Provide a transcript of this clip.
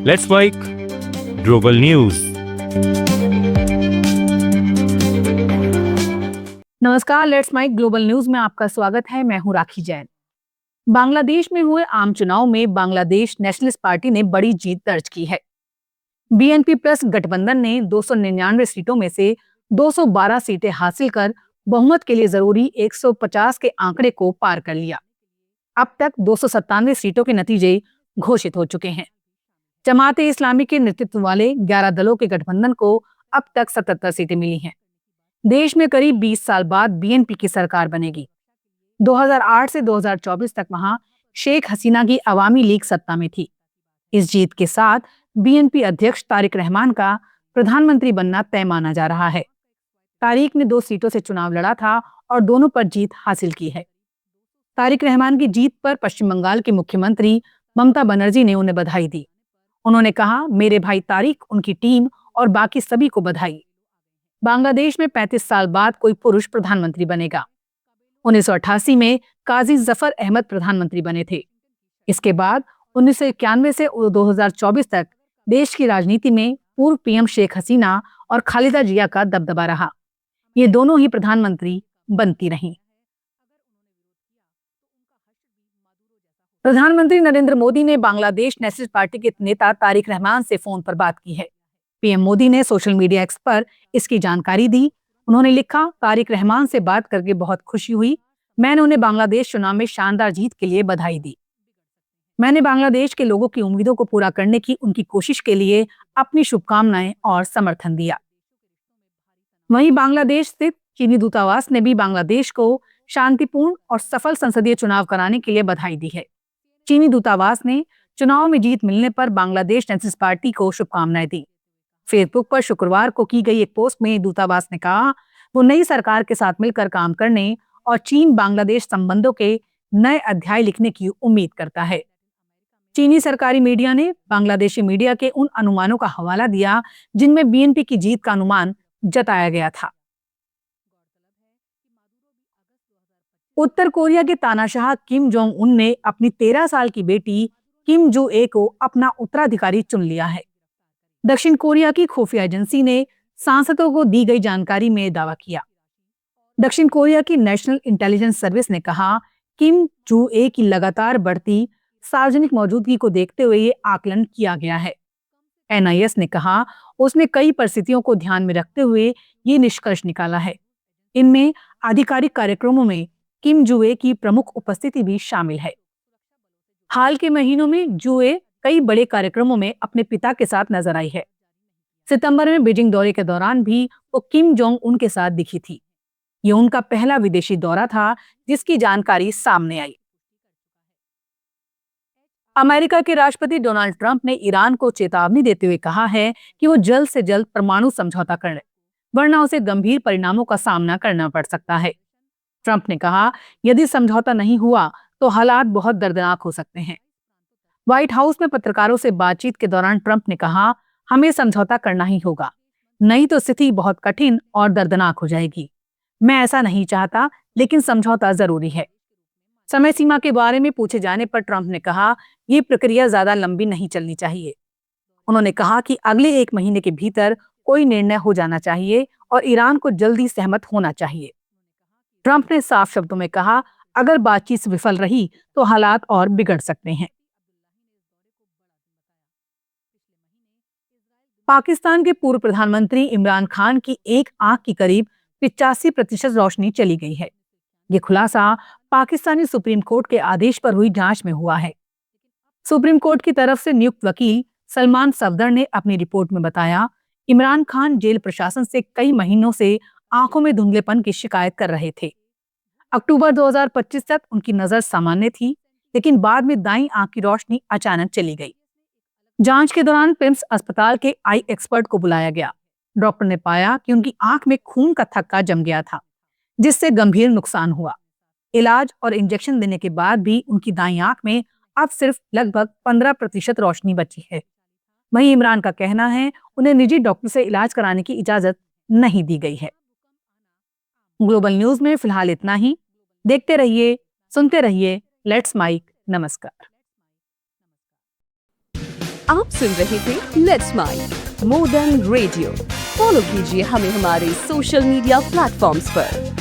Let's mic global news. नमस्कार, let's mic global news में आपका स्वागत है। मैं हूं राखी जैन। बांग्लादेश में हुए आम चुनाव में बांग्लादेश नेशनलिस्ट पार्टी ने बड़ी जीत दर्ज की है। बीएनपी प्लस गठबंधन ने 299 सीटों में से 212 सीटें हासिल कर बहुमत के लिए जरूरी 150 के आंकड़े को पार कर लिया। अब तक 297 सीटों के नतीजे घोषित हो चुके हैं। जमाते इस्लामी के नेतृत्व वाले 11 दलों के गठबंधन को अब तक 77 सीटें मिली हैं। देश में करीब 20 साल बाद बीएनपी की सरकार बनेगी। 2008 से 2024 तक वहां शेख हसीना की अवामी लीग सत्ता में थी। इस जीत के साथ बीएनपी अध्यक्ष तारिक रहमान का प्रधानमंत्री बनना तय माना जा रहा है। तारिक ने 2 सीटों से चुनाव लड़ा था और दोनों पर जीत हासिल की है। तारिक रहमान की जीत पर पश्चिम बंगाल की मुख्यमंत्री ममता बनर्जी ने उन्हें बधाई दी। उन्होंने कहा, मेरे भाई तारिक, उनकी टीम और बाकी सभी को बधाई। बांग्लादेश में 35 साल बाद कोई पुरुष प्रधानमंत्री बनेगा। 1988 में काजी जफर अहमद प्रधानमंत्री बने थे। इसके बाद 1991 से 2024 तक देश की राजनीति में पूर्व पीएम शेख हसीना और खालिदा जिया का दबदबा रहा। ये दोनों ही प्रधानमंत्री बनती रहीं। प्रधानमंत्री नरेंद्र मोदी ने बांग्लादेश नेशनलिस्ट पार्टी के नेता तारिक रहमान से फोन पर बात की है। पीएम मोदी ने सोशल मीडिया एक्स पर इसकी जानकारी दी। उन्होंने लिखा, तारिक रहमान से बात करके बहुत खुशी हुई। मैंने उन्हें बांग्लादेश चुनाव में शानदार जीत के लिए बधाई दी। मैंने बांग्लादेश के लोगों की उम्मीदों को पूरा करने की उनकी कोशिश के लिए अपनी शुभकामनाएं और समर्थन दिया। वहीं बांग्लादेश स्थित चीनी दूतावास ने भी बांग्लादेश को शांतिपूर्ण और सफल संसदीय चुनाव कराने के लिए बधाई दी है। चीनी दूतावास ने चुनाव में जीत मिलने पर बांग्लादेश नेशनलिस्ट पार्टी को शुभकामनाएं दी। फेसबुक पर शुक्रवार को की गई एक पोस्ट में दूतावास ने कहा, वो नई सरकार के साथ मिलकर काम करने और चीन बांग्लादेश संबंधों के नए अध्याय लिखने की उम्मीद करता है। चीनी सरकारी मीडिया ने बांग्लादेशी मीडिया के उन अनुमानों का हवाला दिया जिनमें बीएनपी की जीत का अनुमान जताया गया था। उत्तर कोरिया के तानाशाह किम जोंग उन ने अपनी 13 साल की बेटी किम जू ए को अपना उत्तराधिकारी चुन लिया है। दक्षिण कोरिया की खुफिया एजेंसी ने सांसदों को दी गई जानकारी में दावा किया। दक्षिण कोरिया की नेशनल इंटेलिजेंस सर्विस ने कहा, किम जू ए की लगातार बढ़ती सार्वजनिक मौजूदगी को देखते हुए ये आकलन किया गया है। एनआईएस ने कहा, उसने कई परिस्थितियों को ध्यान में रखते हुए ये निष्कर्ष निकाला है। इनमें आधिकारिक कार्यक्रमों में किम जू ए की प्रमुख उपस्थिति भी शामिल है। हाल के महीनों में जू ए कई बड़े कार्यक्रमों में अपने पिता के साथ नजर आई है। सितंबर में बीजिंग दौरे के दौरान भी वो किम जोंग उन के साथ दिखी थी। ये उनका पहला विदेशी दौरा था जिसकी जानकारी सामने आई। अमेरिका के राष्ट्रपति डोनाल्ड ट्रंप ने ईरान को चेतावनी देते हुए कहा है कि वो जल्द से जल्द परमाणु समझौता कर ले, वरना उसे गंभीर परिणामों का सामना करना पड़ सकता है। ट्रंप ने कहा, यदि समझौता नहीं हुआ तो हालात बहुत दर्दनाक हो सकते हैं। व्हाइट हाउस में पत्रकारों से बातचीत के दौरान ट्रंप ने कहा, हमें समझौता करना ही होगा, नहीं तो स्थिति बहुत कठिन और दर्दनाक हो जाएगी। मैं ऐसा नहीं चाहता, लेकिन समझौता जरूरी है। समय सीमा के बारे में पूछे जाने पर ट्रंप ने कहा, ये प्रक्रिया ज्यादा लंबी नहीं चलनी चाहिए। उन्होंने कहा कि अगले 1 महीने के भीतर कोई निर्णय हो जाना चाहिए और ईरान को जल्दी सहमत होना चाहिए। ट्रंप ने साफ शब्दों में कहा, अगर बातचीत विफल रही तो हालात और बिगड़ सकते हैं। पाकिस्तान के पूर्व प्रधानमंत्री इमरान खान की एक आंख की करीब 85% रोशनी चली गई है। ये खुलासा पाकिस्तानी सुप्रीम कोर्ट के आदेश पर हुई जांच में हुआ है। सुप्रीम कोर्ट की तरफ से नियुक्त वकील सलमान सफदर ने अपनी रिपोर्ट में बताया, इमरान खान जेल प्रशासन से कई महीनों से आंखों में धुंधलेपन की शिकायत कर रहे थे। अक्टूबर 2025 तक उनकी नजर सामान्य थी, लेकिन बाद में दाईं आंख की रोशनी अचानक चली गई। जांच के दौरान पिम्स अस्पताल के आई एक्सपर्ट को बुलाया गया। डॉक्टर ने पाया कि उनकी आंख में खून का थक्का जम गया था, जिससे गंभीर नुकसान हुआ। इलाज और इंजेक्शन देने के बाद भी उनकी दाईं आंख में अब सिर्फ लगभग 15% रोशनी बची है। वहीं इमरान का कहना है, उन्हें निजी डॉक्टर से इलाज कराने की इजाजत नहीं दी गई है। ग्लोबल न्यूज में फिलहाल इतना ही। देखते रहिए, सुनते रहिए लेट्स माइक। नमस्कार। आप सुन रहे थे let's mind more than radio. Follow कीजिए हमें हमारे सोशल मीडिया प्लेटफॉर्म्स पर।